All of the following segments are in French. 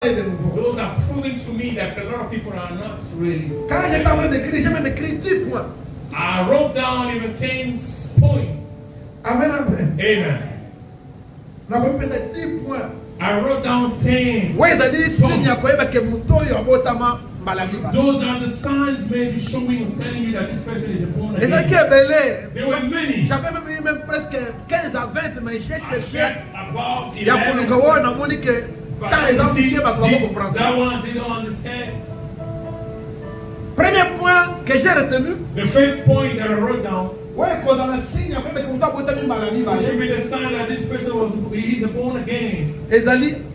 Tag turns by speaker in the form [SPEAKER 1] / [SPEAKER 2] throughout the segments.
[SPEAKER 1] Those are proving to me that a lot of people are not really.
[SPEAKER 2] Quand j'étais en train d'écrire, j'ai même écrit 10 points.
[SPEAKER 1] I wrote down even 10 points.
[SPEAKER 2] Amen, amen.
[SPEAKER 1] Amen.
[SPEAKER 2] Nous avons peut-être 10 points.
[SPEAKER 1] I wrote down 10.
[SPEAKER 2] Oui, c'est-à-dire, signe que Mutoyo abotama maladie.
[SPEAKER 1] Those are the signs maybe showing or telling you that this person is born
[SPEAKER 2] Et
[SPEAKER 1] again. There were many.
[SPEAKER 2] J'avais même presque 15 à 20, mais j'ai cherché.
[SPEAKER 1] Above
[SPEAKER 2] Il y a pour nous
[SPEAKER 1] 11.
[SPEAKER 2] on a montré que quand les gens qui comprendre.
[SPEAKER 1] That one they don't understand.
[SPEAKER 2] Premier point que j'ai retenu.
[SPEAKER 1] The first point that I wrote down.
[SPEAKER 2] Oui, quand dans le signe, après que Mutoyo abotama maladie.
[SPEAKER 1] It should be the sign that this person is born again.
[SPEAKER 2] Et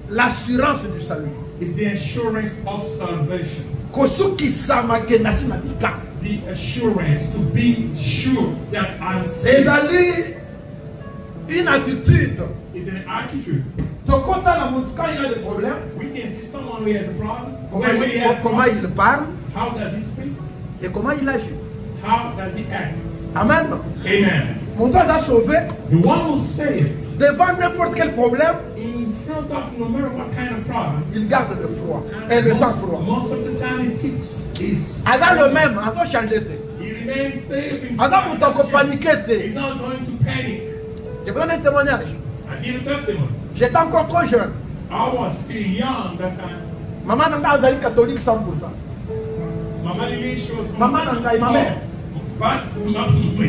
[SPEAKER 2] l'assurance du salut.
[SPEAKER 1] It's the assurance of salvation.
[SPEAKER 2] Kosuki samake nasimabika.
[SPEAKER 1] The assurance to be sure that I'm saved.
[SPEAKER 2] Une attitude.
[SPEAKER 1] It's an attitude.
[SPEAKER 2] Quand il a des problèmes,
[SPEAKER 1] We can see someone who has a problem.
[SPEAKER 2] comment il parle
[SPEAKER 1] How does he speak?
[SPEAKER 2] et comment il agit.
[SPEAKER 1] How does he act?
[SPEAKER 2] Amen.
[SPEAKER 1] Amen.
[SPEAKER 2] Mon Dieu a sauvé
[SPEAKER 1] The one who saved
[SPEAKER 2] devant n'importe quel problème,
[SPEAKER 1] in front of no matter what kind of problem.
[SPEAKER 2] il garde le froid et le sang-froid.
[SPEAKER 1] Most of the time it keeps his.
[SPEAKER 2] Aga le même, a changé.
[SPEAKER 1] He remains safe
[SPEAKER 2] Aga
[SPEAKER 1] inside.
[SPEAKER 2] mutako paniqué.
[SPEAKER 1] He's not going to panic.
[SPEAKER 2] Je vous donne un témoignage.
[SPEAKER 1] I give a testimony.
[SPEAKER 2] J'étais encore trop jeune.
[SPEAKER 1] I was still young that time.
[SPEAKER 2] Maman n'a pas catholique 100%.
[SPEAKER 1] Mama Lily, she was
[SPEAKER 2] Maman n'a pas ma mère.
[SPEAKER 1] But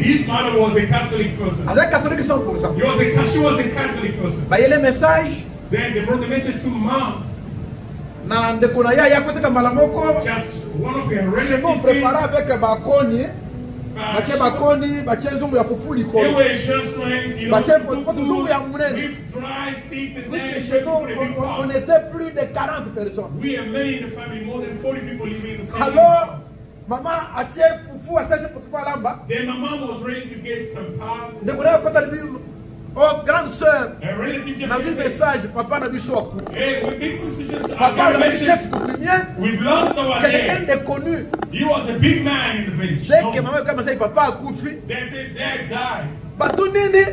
[SPEAKER 1] his mother was a Catholic person.
[SPEAKER 2] Elle est catholique 100%.
[SPEAKER 1] She was a Catholic person.
[SPEAKER 2] Bah, il y a les messages.
[SPEAKER 1] Then they brought the message to mom.
[SPEAKER 2] Na ndeko na ya kote kambala moko.
[SPEAKER 1] Just one of her
[SPEAKER 2] Je
[SPEAKER 1] relatives.
[SPEAKER 2] vais préparer avec bakoni. Batie bakoni, batie nzungu ya fufu
[SPEAKER 1] They
[SPEAKER 2] likolo.
[SPEAKER 1] were just trying, you know,
[SPEAKER 2] Batie
[SPEAKER 1] to put
[SPEAKER 2] nzungu ya
[SPEAKER 1] food
[SPEAKER 2] munene.
[SPEAKER 1] with dry sticks and
[SPEAKER 2] Puisque
[SPEAKER 1] then
[SPEAKER 2] chez nous,
[SPEAKER 1] put a big
[SPEAKER 2] on
[SPEAKER 1] pot.
[SPEAKER 2] était plus de 40 personnes.
[SPEAKER 1] We are many in the family, more than 40 people living in the same
[SPEAKER 2] Alors,
[SPEAKER 1] house.
[SPEAKER 2] maman a tiré fufu à cette pour lamba.
[SPEAKER 1] Then my mom was ready to get some pop.
[SPEAKER 2] Ndeko na kota libi. Oh, grande sœur.
[SPEAKER 1] A relative just
[SPEAKER 2] Na vu
[SPEAKER 1] came.
[SPEAKER 2] message, papa na biso akufa.
[SPEAKER 1] Hey, my big sister just
[SPEAKER 2] Papa
[SPEAKER 1] got a
[SPEAKER 2] na
[SPEAKER 1] message.
[SPEAKER 2] chef coutumier.
[SPEAKER 1] We've lost our
[SPEAKER 2] Quelqu'un
[SPEAKER 1] dad.
[SPEAKER 2] de connu.
[SPEAKER 1] He was a big man in the village.
[SPEAKER 2] Dès que maman comme ça, papa akufi.
[SPEAKER 1] They said dad died.
[SPEAKER 2] Batu nini?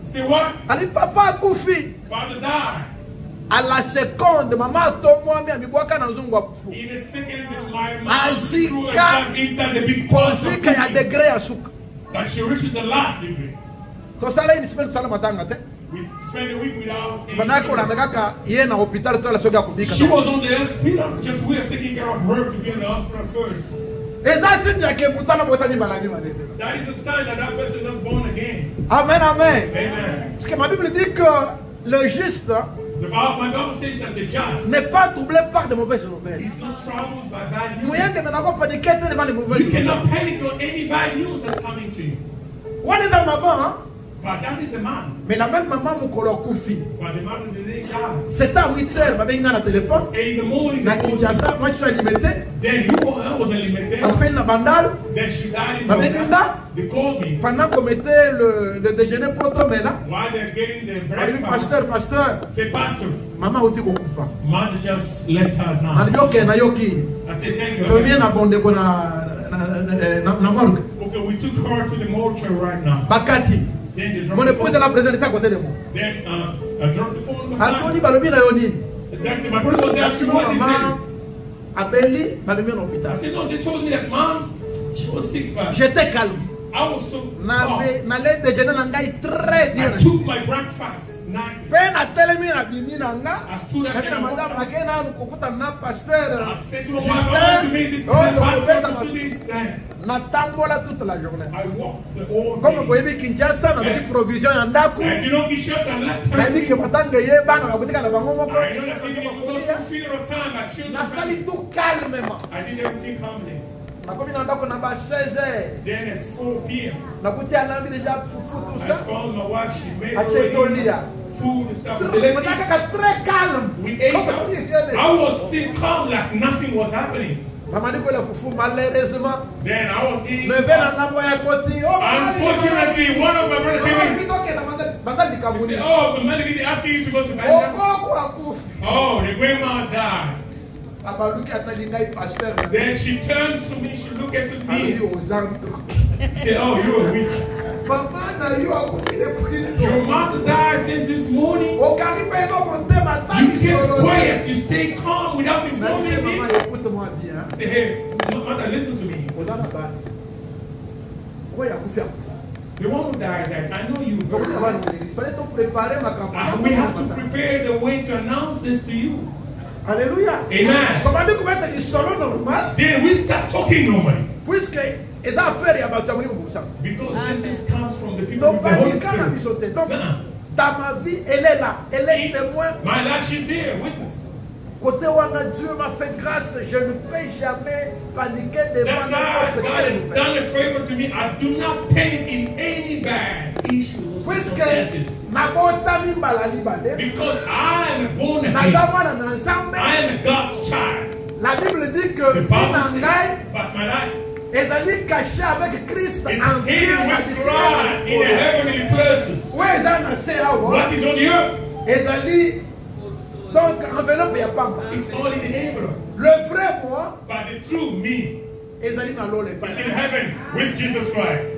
[SPEAKER 1] Say what?
[SPEAKER 2] Ali papa akufi.
[SPEAKER 1] Father died.
[SPEAKER 2] À la seconde, maman tombe mi amibwaka na nzungu wa fufu.
[SPEAKER 1] In a second, my mom
[SPEAKER 2] Azika.
[SPEAKER 1] threw herself inside the big pot of
[SPEAKER 2] Kozika ya
[SPEAKER 1] food.
[SPEAKER 2] degré ya suka.
[SPEAKER 1] But she reached the last degree.
[SPEAKER 2] Tosala ini sipeni tusala matanga te.
[SPEAKER 1] We spent a week without any
[SPEAKER 2] Manako na
[SPEAKER 1] food.
[SPEAKER 2] ndaka ye na hospital tola soga kubika.
[SPEAKER 1] She was on the hospital. Just we are taking care of her to be in the hospital first.
[SPEAKER 2] Eza sinja ke mutana botani balani madete.
[SPEAKER 1] That is a sign that that person is not born again.
[SPEAKER 2] Amen, amen.
[SPEAKER 1] Amen.
[SPEAKER 2] Parce que ma Bible dit que le juste
[SPEAKER 1] My Bible says that the just
[SPEAKER 2] n'est pas troublé par de mauvaises nouvelles.
[SPEAKER 1] is not troubled by bad news.
[SPEAKER 2] Moyen de maintenant paniquer devant les mauvaises
[SPEAKER 1] You
[SPEAKER 2] nouvelles.
[SPEAKER 1] cannot panic on any bad news that's coming to you.
[SPEAKER 2] On est dans maman, hein?
[SPEAKER 1] But that is the man.
[SPEAKER 2] Mais la même maman mukolo kufi.
[SPEAKER 1] But the man the day died.
[SPEAKER 2] C'est à 8h, ma benga na téléphone.
[SPEAKER 1] And in the morning,
[SPEAKER 2] Na Kinshasa, moi je suis limité.
[SPEAKER 1] then he was eliminated.
[SPEAKER 2] On fait la bandale.
[SPEAKER 1] Then she died in
[SPEAKER 2] Ma
[SPEAKER 1] the
[SPEAKER 2] benga.
[SPEAKER 1] They called me
[SPEAKER 2] Pendant qu'on mettait le déjeuner pour toi, mais là.
[SPEAKER 1] while they're getting the
[SPEAKER 2] On dit
[SPEAKER 1] breakfast.
[SPEAKER 2] pasteur.
[SPEAKER 1] Say, Pastor,
[SPEAKER 2] Maman oti kokufa.
[SPEAKER 1] mother just left us now.
[SPEAKER 2] Na yoke na yoki.
[SPEAKER 1] I said, thank you.
[SPEAKER 2] To bien na bonde ko na morgue.
[SPEAKER 1] Okay, we took her to the mortuary right now.
[SPEAKER 2] Bakati.
[SPEAKER 1] Then they
[SPEAKER 2] Mon
[SPEAKER 1] dropped the
[SPEAKER 2] épouse
[SPEAKER 1] phone.
[SPEAKER 2] l'a présenté à côté de moi.
[SPEAKER 1] Then I dropped the phone. on my
[SPEAKER 2] Antoni
[SPEAKER 1] side.
[SPEAKER 2] balobi na yoni.
[SPEAKER 1] Doctor, my brother was there. Asking what they
[SPEAKER 2] Maman
[SPEAKER 1] said.
[SPEAKER 2] abeli balobi na
[SPEAKER 1] I
[SPEAKER 2] hôpital.
[SPEAKER 1] said, no, they told me that mom, she was sick, but
[SPEAKER 2] J'étais calme.
[SPEAKER 1] I was so
[SPEAKER 2] Na
[SPEAKER 1] calm.
[SPEAKER 2] le déjeuner na ngai très bien.
[SPEAKER 1] I took my breakfast nicely.
[SPEAKER 2] Pe na telemi na bimi na nga.
[SPEAKER 1] I stood up
[SPEAKER 2] Na bina
[SPEAKER 1] and I
[SPEAKER 2] madame na kena kukuta na pasteur.
[SPEAKER 1] said to my wife, I want to make this pastor to do this. Then
[SPEAKER 2] Na tambola toute la journée.
[SPEAKER 1] I walked all
[SPEAKER 2] Comme
[SPEAKER 1] day.
[SPEAKER 2] boyebi Kinshasa na
[SPEAKER 1] Yes.
[SPEAKER 2] biki provision ya ndaku.
[SPEAKER 1] As you know, Kinshasa left
[SPEAKER 2] Na
[SPEAKER 1] her.
[SPEAKER 2] biki matanga ye bana bakutika na bango moko.
[SPEAKER 1] I know that even if you go through funeral time, my children,
[SPEAKER 2] Na sali tout calmement.
[SPEAKER 1] I did everything calmly.
[SPEAKER 2] Na komi na ndako na ba 16h.
[SPEAKER 1] Then at 4 p.m.,
[SPEAKER 2] Na kuti alambi déjà fufu tout
[SPEAKER 1] I
[SPEAKER 2] ça.
[SPEAKER 1] found my wife. She made
[SPEAKER 2] Acheto
[SPEAKER 1] already
[SPEAKER 2] lia.
[SPEAKER 1] food and stuff. I said, "Let me eat."
[SPEAKER 2] Mataka très calme.
[SPEAKER 1] We ate.
[SPEAKER 2] Comme si rien
[SPEAKER 1] I was still calm, like nothing was happening.
[SPEAKER 2] Maman dit que le fufu malheureusement.
[SPEAKER 1] Then I was eating.
[SPEAKER 2] Le vin na ngambo ya koti. Oh.
[SPEAKER 1] Unfortunately, one of my brothers came in.
[SPEAKER 2] Bitoke na bandali
[SPEAKER 1] He
[SPEAKER 2] kabuni.
[SPEAKER 1] said, "Oh, but Melody, they're asking you to go to Banda."
[SPEAKER 2] Okoko akufi.
[SPEAKER 1] Oh, the grandma died.
[SPEAKER 2] Abaluki atalingai pasteur.
[SPEAKER 1] Then she turned to me. She looked at
[SPEAKER 2] Ali
[SPEAKER 1] me.
[SPEAKER 2] ozanto.
[SPEAKER 1] She said, "Oh, you're a witch." Your mother died since this morning. You kept quiet. You stay calm without informing me. Say, hey, mother, listen to me. The one who died, I know you. We have to prepare the way to announce this to you.
[SPEAKER 2] Alléluia.
[SPEAKER 1] Amen. Then we start talking normally. Because this comes from the people with the Holy Spirit.
[SPEAKER 2] Dans ma vie, elle est là. Elle est témoin.
[SPEAKER 1] My life, she's there, witness.
[SPEAKER 2] Côté où Dieu m'a fait grâce, je ne peux jamais paniquer devant n'importe
[SPEAKER 1] God has done a favor to me. I do not panic in any bad issues or circumstances. Because I am born again. I am a God's child.
[SPEAKER 2] La Bible dit que
[SPEAKER 1] the Bible says, but my life
[SPEAKER 2] est caché avec Christ
[SPEAKER 1] en Dieu in the heavenly places. What is on the earth?
[SPEAKER 2] Donc, enveloppe, il n'y a pas.
[SPEAKER 1] It's only the envelope.
[SPEAKER 2] Le vrai moi,
[SPEAKER 1] but the true me, is in heaven with Jesus Christ.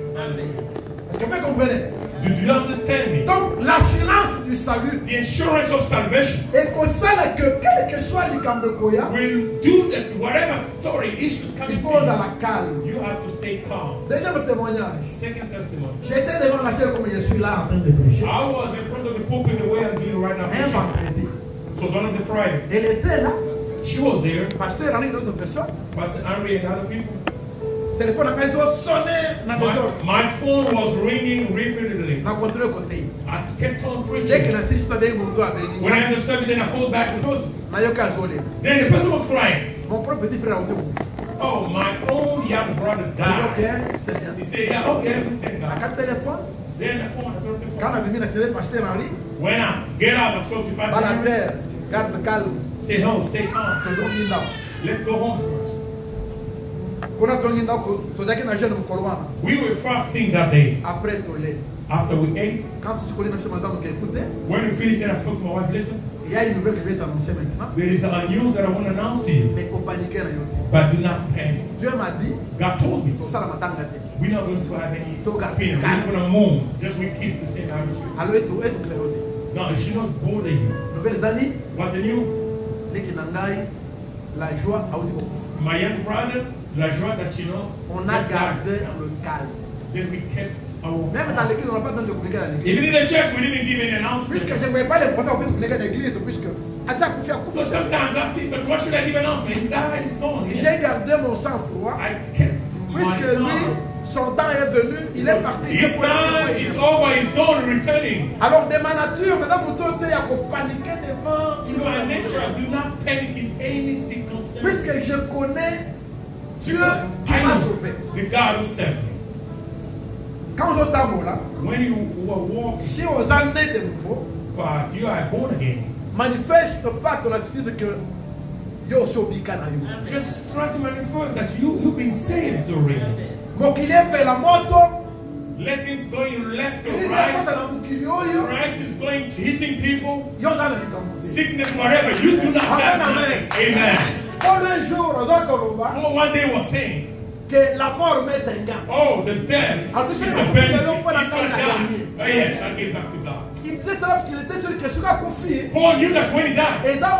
[SPEAKER 2] Est-ce que vous comprenez?
[SPEAKER 1] Do you understand me?
[SPEAKER 2] Donc, l'assurance du salut,
[SPEAKER 1] the insurance of salvation,
[SPEAKER 2] et que ça, que quel que soit le Kambekoya,
[SPEAKER 1] will do that. Whatever story, issues coming
[SPEAKER 2] il faut
[SPEAKER 1] to
[SPEAKER 2] dans la calme.
[SPEAKER 1] You have to stay calm.
[SPEAKER 2] Deuxième témoignage.
[SPEAKER 1] Second testimony.
[SPEAKER 2] J'étais devant la chaise comme je suis là en train de prêcher.
[SPEAKER 1] I was in front of the pulpit the way I'm doing right now.
[SPEAKER 2] Un vendredi.
[SPEAKER 1] It was one of the Friday.
[SPEAKER 2] Elle était là.
[SPEAKER 1] She was there.
[SPEAKER 2] Pasteur Henri et d'autres personnes.
[SPEAKER 1] Pastor Henry and other people.
[SPEAKER 2] Téléphone à maison sonnait dans les ordres.
[SPEAKER 1] My phone was ringing repeatedly.
[SPEAKER 2] N'a continué côté.
[SPEAKER 1] I kept on preaching.
[SPEAKER 2] Dès que la sister avait mon toit béni.
[SPEAKER 1] When I had the service, then I called back the person.
[SPEAKER 2] Then
[SPEAKER 1] the person was crying.
[SPEAKER 2] Mon propre petit frère a été ouf.
[SPEAKER 1] Oh, my own young brother died.
[SPEAKER 2] Okay, c'est bien.
[SPEAKER 1] He said, yeah, okay, we thank God.
[SPEAKER 2] À quatre téléphones.
[SPEAKER 1] Then the phone, I took the phone.
[SPEAKER 2] Quand on a mis la télé, Pasteur Henri.
[SPEAKER 1] When I get out, I spoke to Pastor Henry.
[SPEAKER 2] Terre, garde calme.
[SPEAKER 1] Say, oh, stay calm. Let's go home first. We were fasting that day. After we ate, when we finished, then I spoke to my wife. Listen, there is a news that I want to announce to you. But do not panic. God told me we're not going to have any fear. We're not going to move. Just we keep the same attitude. No, it should not bother you. What's the news? My young brother, la joie that you know,
[SPEAKER 2] on a gardé le calme.
[SPEAKER 1] Then we kept our
[SPEAKER 2] même dans l'église, on n'a pas besoin de communiquer à l'église.
[SPEAKER 1] Even in the church, we didn't give an announcement.
[SPEAKER 2] Puisque je ne voyais pas les prophètes communiquer à l'église, puisque
[SPEAKER 1] but sometimes I see, but what should I give an announcement? He's died, he's gone. Yes.
[SPEAKER 2] J'ai gardé mon sang-froid.
[SPEAKER 1] I kept
[SPEAKER 2] puisque lui, son temps est venu, il est parti.
[SPEAKER 1] His time is over, he's gone, returning.
[SPEAKER 2] Alors de ma nature, maintenant mon temps est à paniquer devant.
[SPEAKER 1] To my nature, I do not panic in any circumstance.
[SPEAKER 2] Puisque je connais Dieu qui m'a sauvé.
[SPEAKER 1] The God who saved me.
[SPEAKER 2] Quand on est là,
[SPEAKER 1] when you were walking,
[SPEAKER 2] si on est né de nouveau,
[SPEAKER 1] but you are born again,
[SPEAKER 2] manifeste pas ton attitude que yo sobika na yo.
[SPEAKER 1] Just try to manifest that you've been saved already.
[SPEAKER 2] Mon client fait la moto.
[SPEAKER 1] Let things go in left or right. Christ is going to hitting people. Sickness, whatever. You do not have nothing. Amen. One day was saying, oh, the death is a benefit. Oh, yes, I'll get back to God. Paul knew that when he died, it's an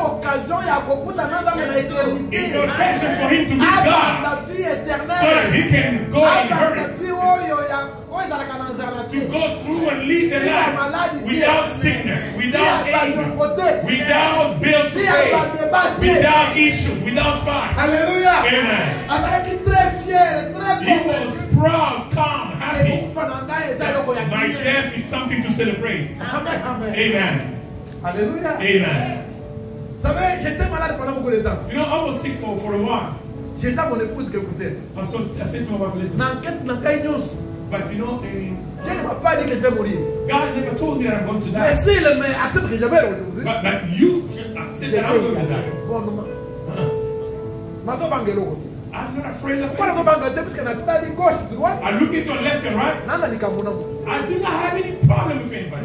[SPEAKER 1] occasion for him to meet God so that he can go and hurt it. To go through and lead the life without sickness, without anger, without bills to pay, without issues, without fight.
[SPEAKER 2] Hallelujah.
[SPEAKER 1] Amen. He was proud, calm, happy. My death is something to celebrate. Amen.
[SPEAKER 2] Hallelujah.
[SPEAKER 1] Amen.
[SPEAKER 2] You
[SPEAKER 1] know, I was sick for a while.
[SPEAKER 2] J'ai dit à mon épouse que écoutez.
[SPEAKER 1] I said to my wife, listen. But you know,
[SPEAKER 2] Dieu ne m'a pas dit que je vais mourir.
[SPEAKER 1] God never told me that I'm going to die.
[SPEAKER 2] Mais s'il accepte que je vais aujourd'hui.
[SPEAKER 1] But you just accept that I'm going to die. I'm not afraid of it. I look into left and right. I do not have any problem with anybody.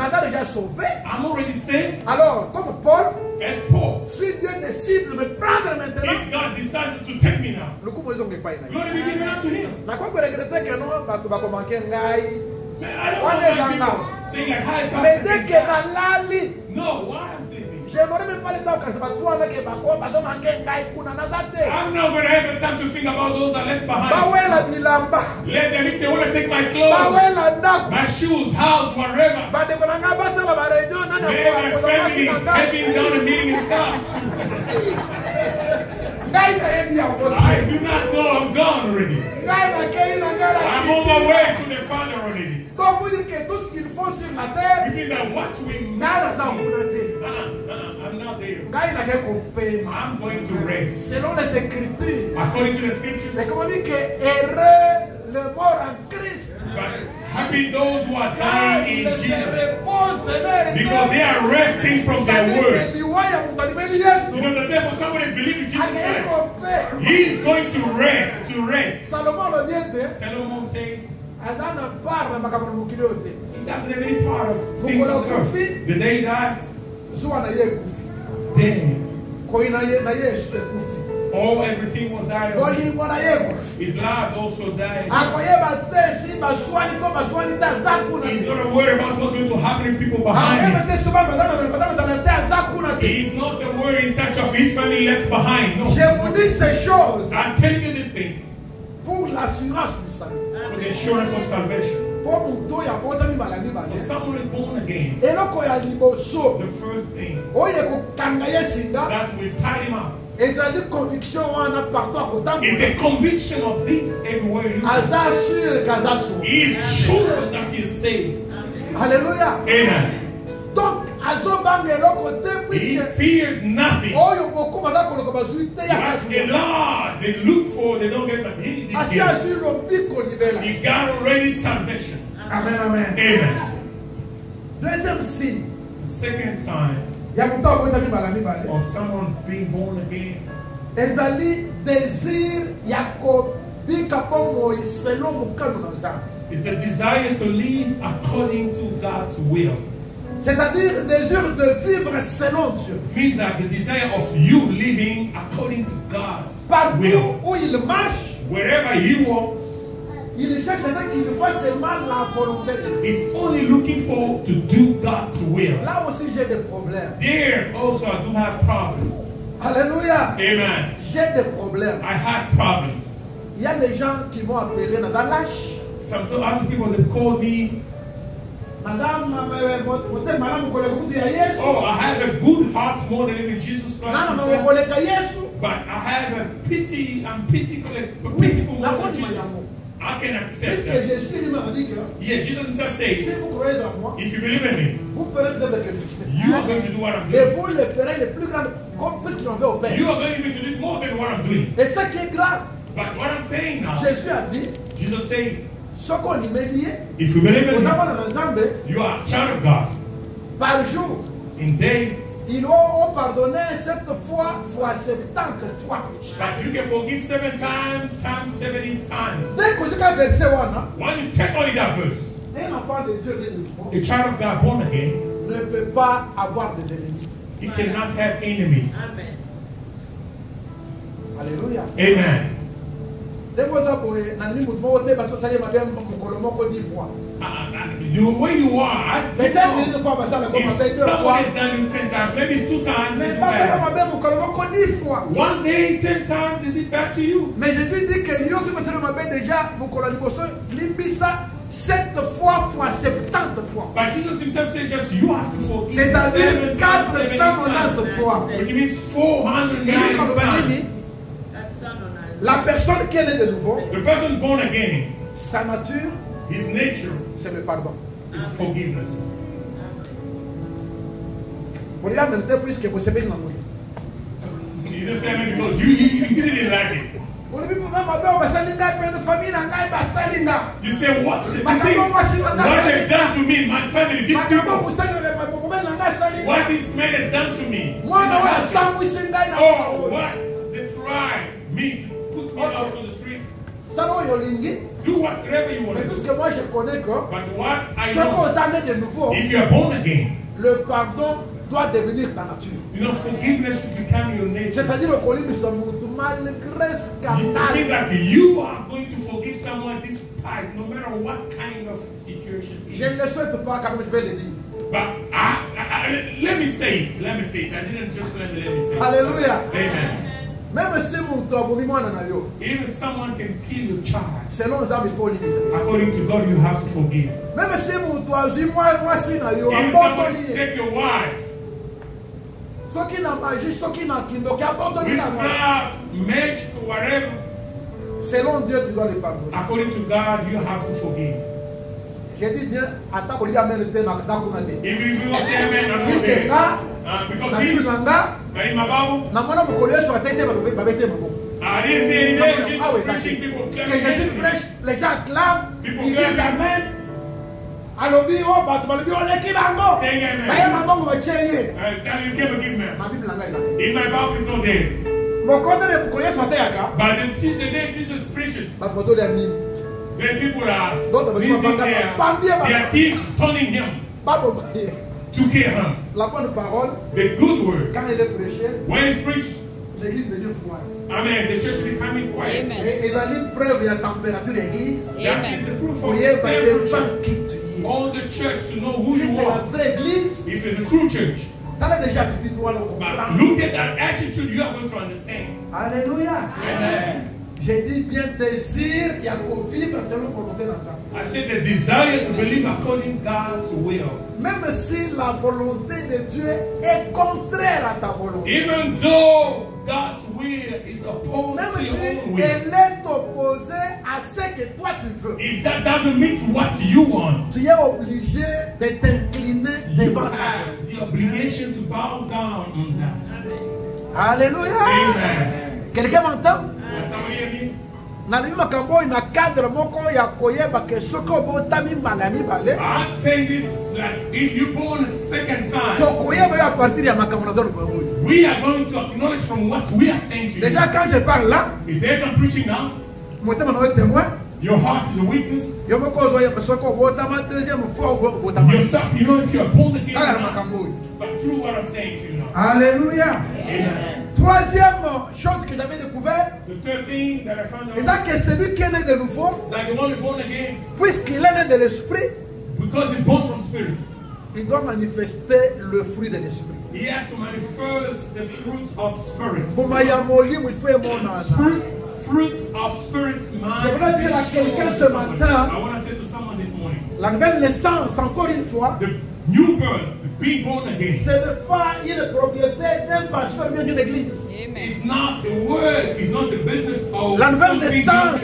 [SPEAKER 1] I'm already saved.
[SPEAKER 2] Alors, comme Paul,
[SPEAKER 1] as Paul,
[SPEAKER 2] si Dieu décide de me prendre maintenant,
[SPEAKER 1] if God decides to take me now,
[SPEAKER 2] le coup,
[SPEAKER 1] glory be given unto him.
[SPEAKER 2] Mais dès que Nalali,
[SPEAKER 1] no, why I'm sleeping?
[SPEAKER 2] j'aimerais même pas le temps que ça va toi avec
[SPEAKER 1] I'm not going to have the time to think about those that are left behind. Let them, if they want to take my clothes, my shoes, house, whatever. May my family having done a meeting and stuff. I do not know, I'm gone already. I'm on my way to the Father already.
[SPEAKER 2] Donc vous dites que tout ce qu'ils font sur la terre,
[SPEAKER 1] which means that what we
[SPEAKER 2] I'm
[SPEAKER 1] not there.
[SPEAKER 2] I'm
[SPEAKER 1] going to rest.
[SPEAKER 2] Selon les Écritures.
[SPEAKER 1] According to the scriptures.
[SPEAKER 2] C'est comme on dit que heureux le mort en Christ.
[SPEAKER 1] But happy those who are dying in Jesus. Because they are resting from their word. You know, the devil, someone is believing Jesus Christ. He is going to rest. Solomon said, he doesn't have any part of things on earth. The day he died, then everything was died. His life also died. He's not worried about what's going to happen if people behind him. He's not worried in touch of his family left behind. No. I'm telling you these things
[SPEAKER 2] pour l'assurance du salut.
[SPEAKER 1] For the assurance of salvation. For someone is born again, the first thing that will tie him up is the conviction of this everywhere you go. He is sure that he is saved.
[SPEAKER 2] Hallelujah.
[SPEAKER 1] Amen.
[SPEAKER 2] Donc,
[SPEAKER 1] he fears nothing. What a lot they look for, they don't get, but he got already salvation.
[SPEAKER 2] Amen, amen.
[SPEAKER 1] Amen.
[SPEAKER 2] Deuxième signe.
[SPEAKER 1] The second sign of someone being born again is the desire to live according to God's will.
[SPEAKER 2] C'est-à-dire désir de vivre selon Dieu.
[SPEAKER 1] It means that the desire of you living according to God's will.
[SPEAKER 2] Où il marche,
[SPEAKER 1] wherever he walks,
[SPEAKER 2] il cherche qu'il fasse seulement la volonté de Dieu.
[SPEAKER 1] He's only looking for to do God's will.
[SPEAKER 2] Là aussi j'ai des problèmes.
[SPEAKER 1] There also I do have problems.
[SPEAKER 2] Alléluia.
[SPEAKER 1] Amen.
[SPEAKER 2] J'ai des problèmes.
[SPEAKER 1] I have problems.
[SPEAKER 2] Il y a des gens qui m'ont appelé dans l'âge.
[SPEAKER 1] Some other people that called me.
[SPEAKER 2] Oh,
[SPEAKER 1] I have a good heart more than even Jesus Christ himself. But I have a pity, pitiful more than Jesus. I can accept that. Yeah, Jesus himself says, if you believe in me, you are going to do what I'm doing. You are going to do more than what I'm doing. But what I'm saying now, Jesus said, if you believe in me, you are a child of God.
[SPEAKER 2] Par jour,
[SPEAKER 1] in day,
[SPEAKER 2] ils ont pardonné 7 fois, fois 70 fois.
[SPEAKER 1] But you can forgive 7 times, times 70 times.
[SPEAKER 2] When
[SPEAKER 1] you take only that verse, a child of God born again
[SPEAKER 2] ne peut pas avoir des ennemis.
[SPEAKER 1] He cannot have enemies.
[SPEAKER 2] Amen. Alléluia.
[SPEAKER 1] Amen.
[SPEAKER 2] The
[SPEAKER 1] way you are, if someone has done you 10 times, maybe it's 2 times. One day, 10 times, they did back to you.
[SPEAKER 2] Mais je lui dis que yo si vous déjà mukolo liboso limbisa 7 fois fois 70 fois.
[SPEAKER 1] But Jesus himself said just you have to forgive.
[SPEAKER 2] C'est-à-dire 490 fois.
[SPEAKER 1] Which means 490 times.
[SPEAKER 2] La personne qui est née de nouveau,
[SPEAKER 1] the person born again,
[SPEAKER 2] sa nature,
[SPEAKER 1] his nature,
[SPEAKER 2] c'est le pardon.
[SPEAKER 1] Is forgiveness.
[SPEAKER 2] You
[SPEAKER 1] just say amen because you didn't like it. You say what? What they've done to me, my family, these people. What this man has done to me. Oh, what? They try me to put me out on the street. Do whatever you want to do. But what I know, if you are born again,
[SPEAKER 2] le pardon doit devenir ta nature.
[SPEAKER 1] You know, forgiveness should become your nature.
[SPEAKER 2] C'est-à-dire malgré scandale.
[SPEAKER 1] It means that you are going to forgive someone despite, no matter what kind of situation it is.
[SPEAKER 2] Je ne le souhaite pas, comme je vais le dire.
[SPEAKER 1] But let me say it. Let me say it. I didn't just let me say it.
[SPEAKER 2] Hallelujah.
[SPEAKER 1] Amen.
[SPEAKER 2] Même si mon tobo,
[SPEAKER 1] even someone can kill your child.
[SPEAKER 2] Selon les il faut
[SPEAKER 1] according to God, you have to forgive.
[SPEAKER 2] Même si mon toisi, moi si na yo,
[SPEAKER 1] even someone take your wife.
[SPEAKER 2] Ce qui n'a magie, ce qui n'a kindo, qui abandonne la
[SPEAKER 1] witchcraft, magic, whatever.
[SPEAKER 2] Selon Dieu, tu dois les pardonner.
[SPEAKER 1] According to God, you have to forgive.
[SPEAKER 2] J'ai dit bien, attends, il y a même le thème à Katakunate.
[SPEAKER 1] If you say amen, I'm
[SPEAKER 2] because
[SPEAKER 1] me, in my Bible, I didn't see any day, Jesus preaching, people clapping.
[SPEAKER 2] Les gens clament, ils disent amen. Alors, saying amen.
[SPEAKER 1] In my Bible, it's not there. But the day Jesus preaches, then people are sneezing there, their teeth stoning him to kill him.
[SPEAKER 2] La bonne parole,
[SPEAKER 1] the good word,
[SPEAKER 2] quand il est prêché,
[SPEAKER 1] when it's preached,
[SPEAKER 2] l'église devient froide.
[SPEAKER 1] Amen. The church becoming quiet.
[SPEAKER 2] Et la preuve de la température de l'église.
[SPEAKER 1] That is the proof of the temperature. All the church to know who you are. If it's a true church. But look at that attitude, you are going to understand.
[SPEAKER 2] Alléluia.
[SPEAKER 1] Amen.
[SPEAKER 2] J'ai dit bien désir, il y a qu'au vivre selon volonté d'Adam.
[SPEAKER 1] I said the desire to believe according to God's will.
[SPEAKER 2] Même si la volonté de Dieu est contraire à ta volonté.
[SPEAKER 1] Even though God's will is opposed
[SPEAKER 2] même
[SPEAKER 1] to your own will.
[SPEAKER 2] Elle est opposée à ce que toi tu veux.
[SPEAKER 1] If that doesn't meet what you want,
[SPEAKER 2] tu es obligé de t'incliner devant ça.
[SPEAKER 1] You have the obligation to bow down on that.
[SPEAKER 2] Alléluia.
[SPEAKER 1] Amen.
[SPEAKER 2] Quelqu'un m'entend?
[SPEAKER 1] Na
[SPEAKER 2] makambo ina cadre moko ya koyeba ke soko botami mbala mibale.
[SPEAKER 1] I think this, like, if you born a second time,
[SPEAKER 2] to koyeba ya partir ya makambo na dolo boy.
[SPEAKER 1] We are going to acknowledge from what we are saying to you.
[SPEAKER 2] Déjà quand je parle là,
[SPEAKER 1] he says I'm preaching now.
[SPEAKER 2] Moi témoin témoin.
[SPEAKER 1] Your heart is a witness.
[SPEAKER 2] Yo moko zo ya soko botama deuxième fois botama.
[SPEAKER 1] Yourself, you know if you are born again.
[SPEAKER 2] Makambo.
[SPEAKER 1] But through what I'm saying to you now.
[SPEAKER 2] Alléluia.
[SPEAKER 1] Amen.
[SPEAKER 2] Troisième chose que j'avais découvert,
[SPEAKER 1] c'est
[SPEAKER 2] que celui qui est né de nouveau, puisqu'il est né de l'esprit, il doit manifester le fruit de l'esprit.
[SPEAKER 1] He has to manifest the fruits of spirits. Fruits of spirits.
[SPEAKER 2] Je voudrais dire à quelqu'un ce matin,
[SPEAKER 1] I want to say to someone this morning,
[SPEAKER 2] la nouvelle naissance, encore une fois,
[SPEAKER 1] the new birth, being born again,
[SPEAKER 2] ce n'est pas une propriété d'un pasteur ou d'une église.
[SPEAKER 1] It's not a work, it's not a business of
[SPEAKER 2] la nouvelle naissance,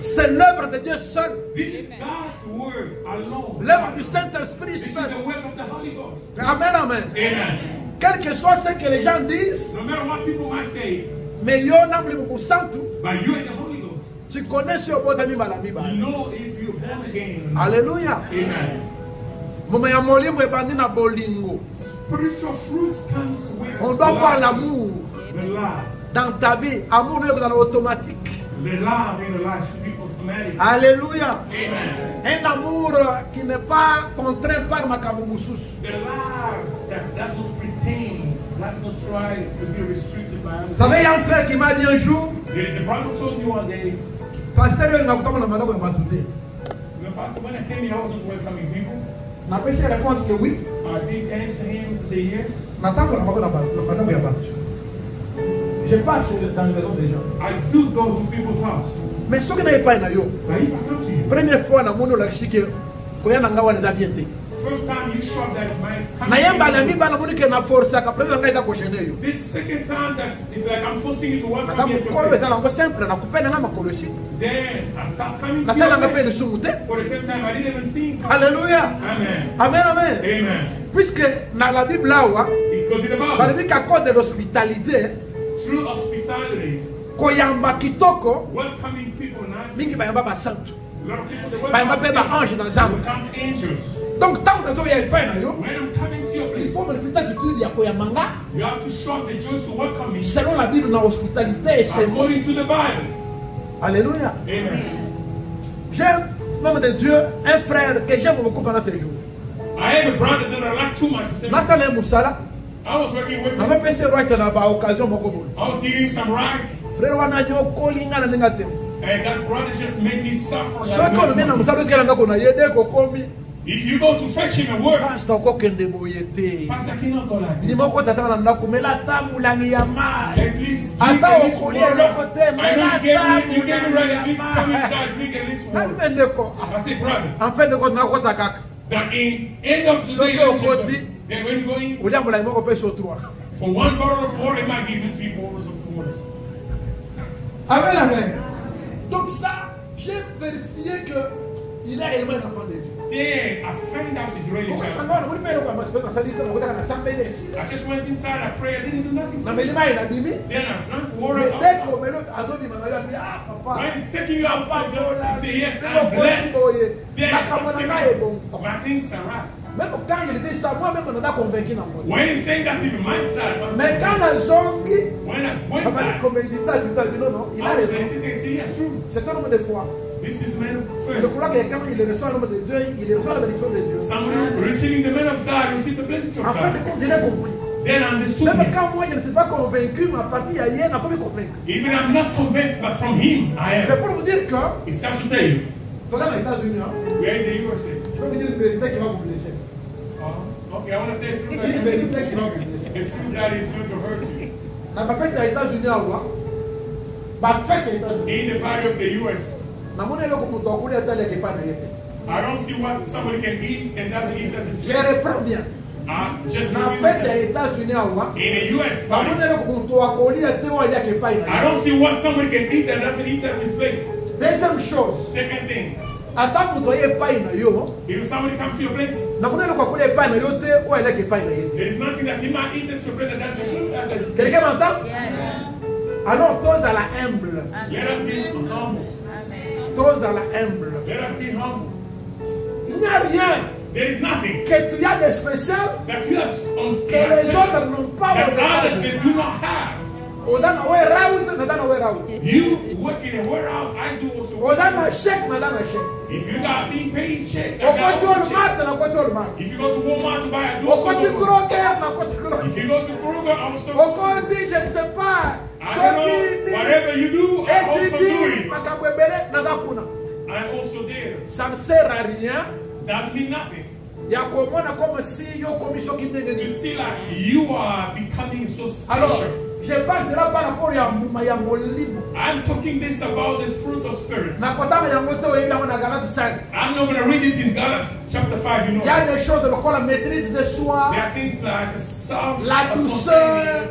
[SPEAKER 1] c'est
[SPEAKER 2] l'œuvre de Dieu seul.
[SPEAKER 1] This is God's word alone.
[SPEAKER 2] L'œuvre du Saint-Esprit seul.
[SPEAKER 1] The work of the Holy Ghost.
[SPEAKER 2] Amen, amen.
[SPEAKER 1] Amen.
[SPEAKER 2] Quel que soit ce que les gens disent,
[SPEAKER 1] no matter what people might say,
[SPEAKER 2] mais yo n'amli Mungu santu.
[SPEAKER 1] But you and the Holy Ghost.
[SPEAKER 2] Tu connais ce botami malami ba.
[SPEAKER 1] You know if you're born again.
[SPEAKER 2] Alléluia.
[SPEAKER 1] Amen.
[SPEAKER 2] Spiritual
[SPEAKER 1] fruits comes with
[SPEAKER 2] on doit voir l'amour dans ta vie. Amour dans l'automatique.
[SPEAKER 1] The love in the life should be automatic.
[SPEAKER 2] Alléluia.
[SPEAKER 1] Amen.
[SPEAKER 2] Un amour qui n'est pas contraint par ma kamusus.
[SPEAKER 1] The love that does not pretend, does not try to be restricted by others.
[SPEAKER 2] Vous savez, il y a un frère qui m'a dit un jour.
[SPEAKER 1] There is a brother who told me one day.
[SPEAKER 2] Pasteur, il m'a dit
[SPEAKER 1] Pastor, when I came here, I wasn't welcoming people.
[SPEAKER 2] I
[SPEAKER 1] did answer him to say yes.
[SPEAKER 2] Je passe dans les maisons des gens.
[SPEAKER 1] I do go to people's house.
[SPEAKER 2] Mais ce qui n'est pas là,
[SPEAKER 1] if I come to you,
[SPEAKER 2] première fois,
[SPEAKER 1] first time you showed that this second time it's like I'm forcing you to welcome me to then I start coming to you for the 10th time I didn't even see you.
[SPEAKER 2] Alléluia.
[SPEAKER 1] Amen.
[SPEAKER 2] Amen, amen.
[SPEAKER 1] Amen.
[SPEAKER 2] Puisque dans la Bible là,
[SPEAKER 1] because in the Bible,
[SPEAKER 2] qu'à cause de l'hospitalité,
[SPEAKER 1] through hospitality, welcoming people nicely. A lot of people angels.
[SPEAKER 2] Donc, tant que
[SPEAKER 1] when I'm coming to your place,
[SPEAKER 2] il faut manifester l'attitude ya koyamanga.
[SPEAKER 1] You have to show the Jews to welcome me.
[SPEAKER 2] Selon la Bible, dans l'hospitalité, c'est
[SPEAKER 1] according to the Bible.
[SPEAKER 2] Alléluia.
[SPEAKER 1] Amen.
[SPEAKER 2] J'ai, nom de Dieu, un frère que j'aime beaucoup pendant ces jours.
[SPEAKER 1] I have a brother that I like too much. I was working with him.
[SPEAKER 2] I
[SPEAKER 1] was giving him some right. And that brother just made me suffer. If you go to fetch him and work, Pastor cannot go like this. At least drink at least water. I know you get me right. At least come inside, drink at least water. I say, brother, that in end of the day, then when you go in, for one bottle of water, it might give you 3 bottles of water.
[SPEAKER 2] Amen, amen. Donc ça, j'ai vérifié que il a également un enfant de Dieu.
[SPEAKER 1] Then I find out he's really child. I just went inside, I prayed, I didn't do nothing. Then I drank water. When he's taking you outside, he says, yes, I'm blessed. Then my things are right.
[SPEAKER 2] Même quand il dit ça, moi-même, on a convaincu dans moi.
[SPEAKER 1] When he's saying that even myself,
[SPEAKER 2] mais quand la zongi,
[SPEAKER 1] when I went back,
[SPEAKER 2] comme il dit, tu t'as dit non, il a raison. C'est un nombre de fois.
[SPEAKER 1] This is man of faith.
[SPEAKER 2] Je crois que quand il reçoit le nom de Dieu, il reçoit la bénédiction de Dieu.
[SPEAKER 1] Somebody receiving the man of God, receive the blessings of God.
[SPEAKER 2] En fait, quand il a compris.
[SPEAKER 1] Then I understood
[SPEAKER 2] même quand moi je ne suis pas convaincu, ma partie ailleurs n'a pas pu convaincre.
[SPEAKER 1] Even I'm not convinced, but from him I am.
[SPEAKER 2] C'est pour vous dire que.
[SPEAKER 1] It's just to tell you.
[SPEAKER 2] Regarde les États-Unis.
[SPEAKER 1] We are in the USA.
[SPEAKER 2] Je vais vous dire une vérité qui va vous blesser.
[SPEAKER 1] Okay, I want to say the truth.
[SPEAKER 2] Une vérité qui va vous blesser.
[SPEAKER 1] The truth that is going to hurt you.
[SPEAKER 2] La fête aux États-Unis à quoi? La fête aux États-Unis.
[SPEAKER 1] In the party of the US.
[SPEAKER 2] I
[SPEAKER 1] don't see what somebody can eat and doesn't eat at his place.
[SPEAKER 2] Je reprends bien.
[SPEAKER 1] Just
[SPEAKER 2] in the US party.
[SPEAKER 1] I don't see what somebody can eat that doesn't eat at his place.
[SPEAKER 2] Deuxième chose.
[SPEAKER 1] Second thing.
[SPEAKER 2] If
[SPEAKER 1] somebody comes to your place, there is nothing that he might eat at your place that doesn't eat at his place.
[SPEAKER 2] Quelqu'un m'entend? Alors, tous à la humble.
[SPEAKER 1] Let us be humble.
[SPEAKER 2] Tous à la humble.
[SPEAKER 1] Let us be humble.
[SPEAKER 2] Il n'y a rien.
[SPEAKER 1] There is nothing
[SPEAKER 2] que tu as de spécial
[SPEAKER 1] that you have on
[SPEAKER 2] que les autres n'ont pas.
[SPEAKER 1] That others they do not have.
[SPEAKER 2] You
[SPEAKER 1] work in a warehouse, I do also.
[SPEAKER 2] If
[SPEAKER 1] you got being paid check,
[SPEAKER 2] if you go to
[SPEAKER 1] Walmart to buy a do also. If you go to Kroger, also. I don't know, whatever you do, I also do it. I'm also there.
[SPEAKER 2] Ça ne sert à rien.
[SPEAKER 1] Doesn't mean nothing.
[SPEAKER 2] To
[SPEAKER 1] see like you are becoming so special.
[SPEAKER 2] I'm
[SPEAKER 1] talking this about this fruit of spirit. I'm not going to read it in Galatians chapter 5, you know. There are things like
[SPEAKER 2] la douceur,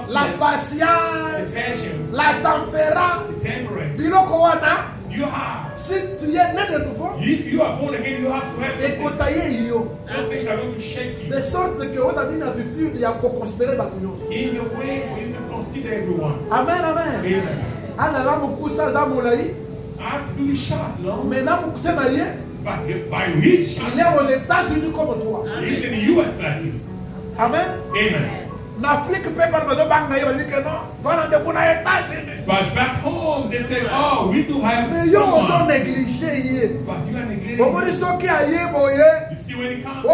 [SPEAKER 2] la patience, la tempérance.
[SPEAKER 1] You have.
[SPEAKER 2] Si tu es né de nouveau,
[SPEAKER 1] if you are born again, you have to have those things are going to shake you.
[SPEAKER 2] De sorte que on a une attitude il y a pour considérer Batuyo.
[SPEAKER 1] In your way for you to consider everyone.
[SPEAKER 2] Amen, amen.
[SPEAKER 1] Amen.
[SPEAKER 2] Ana beaucoup ça dans mon laï.
[SPEAKER 1] I have to be shot, no?
[SPEAKER 2] Mais là beaucoup ça n'aille.
[SPEAKER 1] But by his shot.
[SPEAKER 2] Il est aux États-Unis comme toi.
[SPEAKER 1] He's in the US like you.
[SPEAKER 2] Amen.
[SPEAKER 1] Amen.
[SPEAKER 2] L'Afrique peut pas me demander que non. But
[SPEAKER 1] back home they say, oh, we do have
[SPEAKER 2] someone.
[SPEAKER 1] But you are
[SPEAKER 2] negliging.
[SPEAKER 1] You see when he comes. Do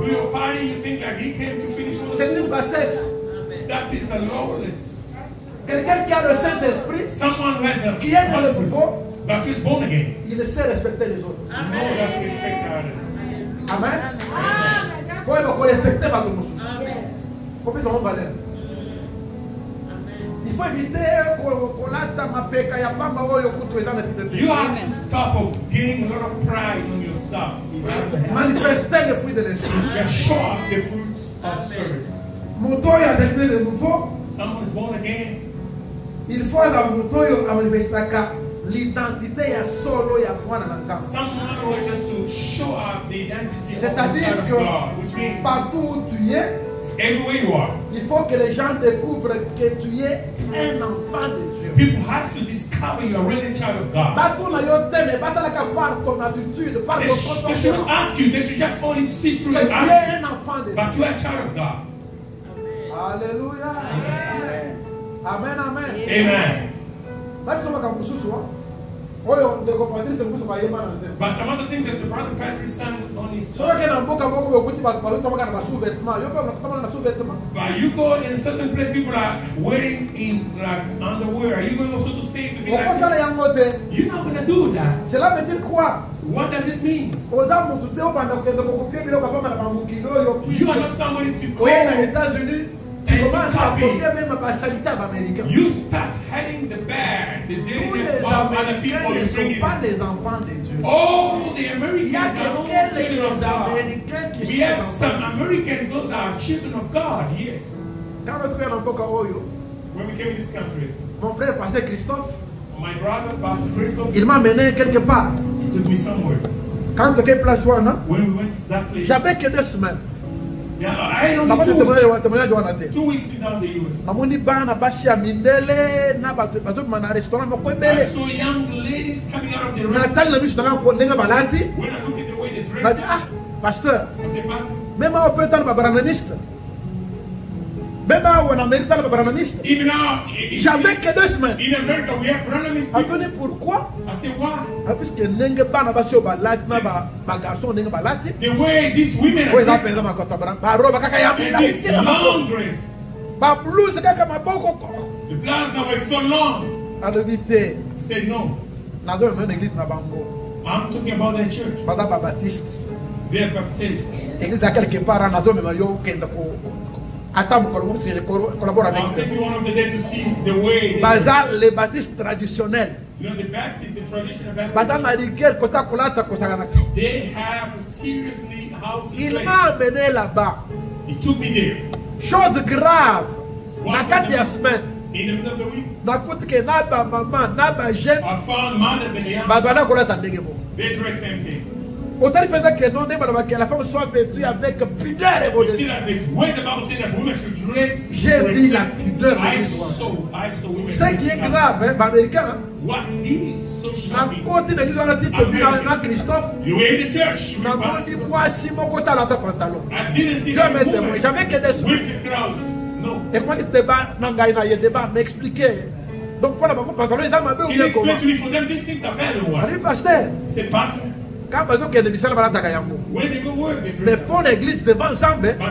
[SPEAKER 1] your party, you think like he came to finish all the That is a lawless.
[SPEAKER 2] Quelqu'un qui a le Saint-Esprit.
[SPEAKER 1] Someone who has a
[SPEAKER 2] qui est dans le nouveau.
[SPEAKER 1] But he is born again.
[SPEAKER 2] Il sait respecter les autres.
[SPEAKER 1] He knows how to respect others.
[SPEAKER 2] Amen. Faut respecter pas tout le monde. Combien de valeur? Il faut éviter
[SPEAKER 1] you have to stop of getting a lot of pride on yourself.
[SPEAKER 2] Manifester les fruits de l'esprit.
[SPEAKER 1] Just show up the fruits of spirit. Someone is born again.
[SPEAKER 2] Il faut manifester l'identité est solo ya mwana na nzambe.
[SPEAKER 1] Someone who just to show up the identity of God, which means
[SPEAKER 2] partout où tu es,
[SPEAKER 1] everywhere you are,
[SPEAKER 2] il faut que les gens découvrent que tu es un enfant de Dieu.
[SPEAKER 1] People have to discover you are really a child of God. They should ask you, they should just only see through your attitude, but you are a child of God.
[SPEAKER 2] Hallelujah. Amen, amen.
[SPEAKER 1] Amen. But some other things as the brother Patrick sang on his song. But you go in a certain place, people are wearing in like underwear. Are you going also to stay to be like that? You're not going to do that. What does it mean? You are not somebody to go and to copy. You start hiding the bad, the dirtiness of other people you bring in. All the Americans are not children of God. We have some Americans, those are children of God, yes. When we came in this country,
[SPEAKER 2] mon frère, Pasteur Christophe,
[SPEAKER 1] my brother, Pastor Christophe,
[SPEAKER 2] il m'a mené quelque part.
[SPEAKER 1] He took me somewhere.
[SPEAKER 2] Quand tu es place,
[SPEAKER 1] when we went to that place,
[SPEAKER 2] j'avais que 2 semaines.
[SPEAKER 1] Yeah, I don't know. 2 weeks down the US. I saw young ladies coming out of the restaurant. When I look at the way they dress,
[SPEAKER 2] Pasteur,
[SPEAKER 1] I say, Pastor,
[SPEAKER 2] même on peut être bananiste. Même on Amérique,
[SPEAKER 1] even now,
[SPEAKER 2] j'avais que 2 semaines.
[SPEAKER 1] In America, we have Branhamist.
[SPEAKER 2] Attendez, pourquoi?
[SPEAKER 1] I say, why?
[SPEAKER 2] Parce que
[SPEAKER 1] the way these women are dressed,
[SPEAKER 2] this
[SPEAKER 1] long dress, the blouse now is so long. I said, no. I'm talking about their church. They are Baptist.
[SPEAKER 2] I'll
[SPEAKER 1] take you one of the day to see the way
[SPEAKER 2] les baptistes traditionnels.
[SPEAKER 1] You know, the Baptists, the traditional Baptists, they have seriously how to
[SPEAKER 2] il m'a amené là-bas.
[SPEAKER 1] He took me there.
[SPEAKER 2] Chose grave.
[SPEAKER 1] In the middle of the week, I found mothers and young. They dress same thing.
[SPEAKER 2] Autant que la femme soit vêtue avec pudeur et modestie. J'ai vu la pudeur. Ce qui est grave, hein, américain. Na côté de l'église, on a dit que Christophe. J'avais que des semaines. Et comment ce débat m'expliquait. Donc pour la pantalon, ils ont ma bien comment. Pasteur. Quand mais pour l'église devant Zambé, ils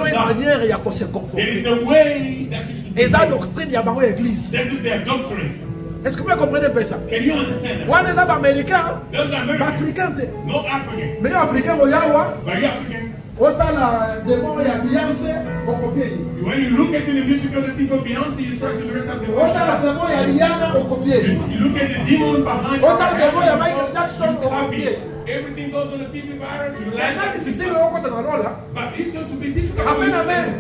[SPEAKER 2] ont une manière à se comporter. Et la doctrine, il y a une église. Est-ce que vous comprenez ça? On est dans l'américain, l'africain. Mais l'africain, autant la démon et Beyoncé, on copie.
[SPEAKER 1] When you look at the musical the of Beyoncé, you try to dress up the
[SPEAKER 2] worship. Autant la démon et Rihanna, on copie.
[SPEAKER 1] You look at the demon behind.
[SPEAKER 2] Autant la démon et Michael Jackson, on copie.
[SPEAKER 1] Everything goes on the TV viral. You like
[SPEAKER 2] it.
[SPEAKER 1] But it's going to be difficult.
[SPEAKER 2] Amen, amen.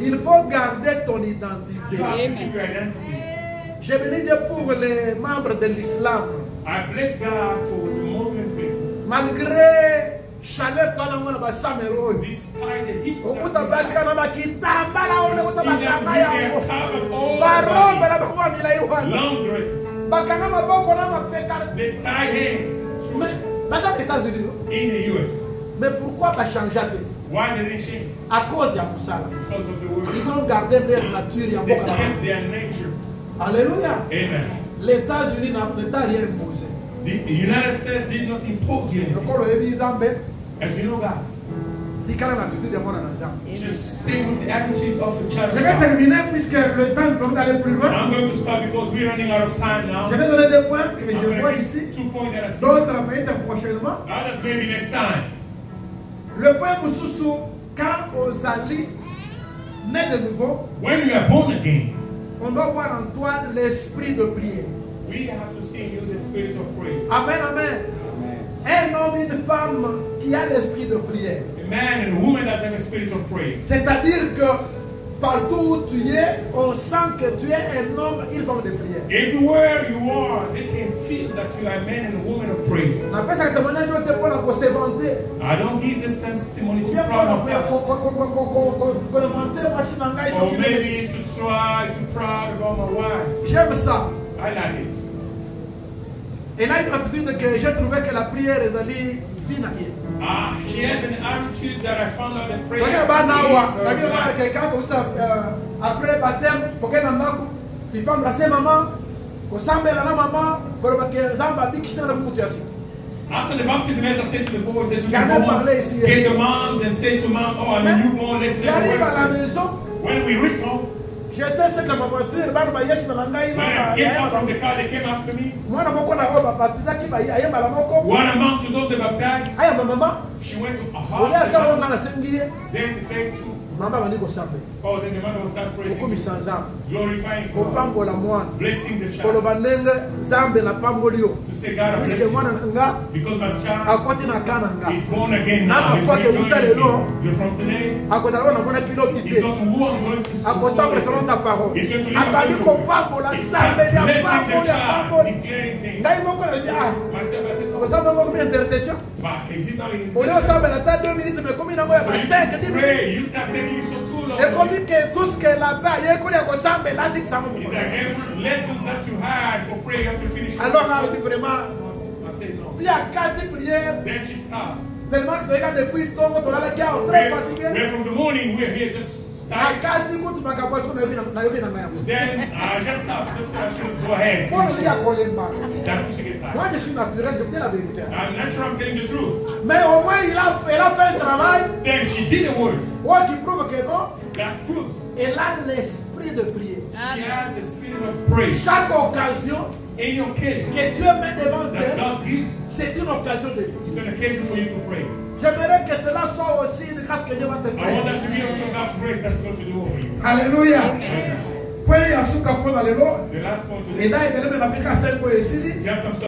[SPEAKER 2] Il faut garder ton identité.
[SPEAKER 1] Keep your identity.
[SPEAKER 2] Je bénis pour les membres de l'islam.
[SPEAKER 1] I bless God for the Muslim people.
[SPEAKER 2] Malgré chaleur quand on a samero.
[SPEAKER 1] Despite the heat.
[SPEAKER 2] On peut tabasser quand on a kitamba là on est au tabakaya. Baron bala bakwa mila yohan.
[SPEAKER 1] Long dresses.
[SPEAKER 2] Bakanga maboko na mapeka.
[SPEAKER 1] They tie hands.
[SPEAKER 2] Mais dans les États-Unis.
[SPEAKER 1] In the US.
[SPEAKER 2] Mais pourquoi pas changer?
[SPEAKER 1] Why did they change?
[SPEAKER 2] À cause de ça.
[SPEAKER 1] Because of the word.
[SPEAKER 2] Ils ont gardé leur nature.
[SPEAKER 1] They kept their nature.
[SPEAKER 2] Alléluia.
[SPEAKER 1] Amen.
[SPEAKER 2] Les États-Unis n'ont pas rien imposé.
[SPEAKER 1] The United States did not impose you anything. As you know God. Just stay with the attitude of a child of God. I'm going to stop because we're running out of time now.
[SPEAKER 2] Je vais donner des points que je vois ici.
[SPEAKER 1] 2 points that I see.
[SPEAKER 2] D'autres peut-être prochainement.
[SPEAKER 1] Others maybe next time.
[SPEAKER 2] Le point Moussousou, quand on s'allie, né de nouveau,
[SPEAKER 1] when you are born again,
[SPEAKER 2] on doit voir en toi l'esprit de prière.
[SPEAKER 1] We have to see in you the spirit of prayer.
[SPEAKER 2] Amen, amen. Un homme, une femme qui a l'esprit de prière.
[SPEAKER 1] A man and a woman that have a spirit of prayer.
[SPEAKER 2] C'est-à-dire que partout où tu es, on sent que tu es un homme, une femme de prière.
[SPEAKER 1] Everywhere you are, they can feel that you are a man and a woman of prayer. I don't give this testimony to proud myself. Or maybe to try to proud about my wife.
[SPEAKER 2] J'aime ça.
[SPEAKER 1] I like it.
[SPEAKER 2] Et là, une attitude que j'ai trouvé que la prière est allée fine.
[SPEAKER 1] She has an attitude that I found out that prayer.
[SPEAKER 2] Quelqu'un comme ça, après baptême, tu peux embrasser maman.
[SPEAKER 1] After the baptism, as I said to the boys, that you can go home, get the moms and say to mom, oh, I'm a newborn, let's say when we reach home, when I get out from the car, they came after me. One among to those they baptized, she went to a house. Then they said to oh, then the mother will start praising, glorifying God, blessing the child. To say God bless you. Because my child is born again now. He's rejoining. You're from today. He's not who I'm going to serve. He's going to live a He's blessing the child, declaring things. Myself, I said, but is it not in pray, you start taking you so too long. It's like every lessons that you had for prayer, you have to finish. I said no. Then she stopped. We're from the morning, we're here just starting. Then I just stopped. Just so I should go ahead. That's what she gets tired. I'm natural, I'm telling the truth. Then she did a word. That proves.
[SPEAKER 2] Elle a l'esprit de prier.
[SPEAKER 1] She had the spirit of prayer.
[SPEAKER 2] Chaque occasion
[SPEAKER 1] Any occasion
[SPEAKER 2] que Dieu met devant
[SPEAKER 1] that
[SPEAKER 2] elle,
[SPEAKER 1] God gives,
[SPEAKER 2] c'est une occasion de prier.
[SPEAKER 1] it's an occasion for you to pray.
[SPEAKER 2] J'aimerais que cela soit aussi une grâce que Dieu va te
[SPEAKER 1] I want
[SPEAKER 2] faire.
[SPEAKER 1] that to be also God's grace that's going to do over you.
[SPEAKER 2] Alléluia.
[SPEAKER 1] Amen.
[SPEAKER 2] Point ya suka pour lelo.
[SPEAKER 1] The last point
[SPEAKER 2] Et
[SPEAKER 1] today,
[SPEAKER 2] là il me applique à 5 points ici.
[SPEAKER 1] just some stuff.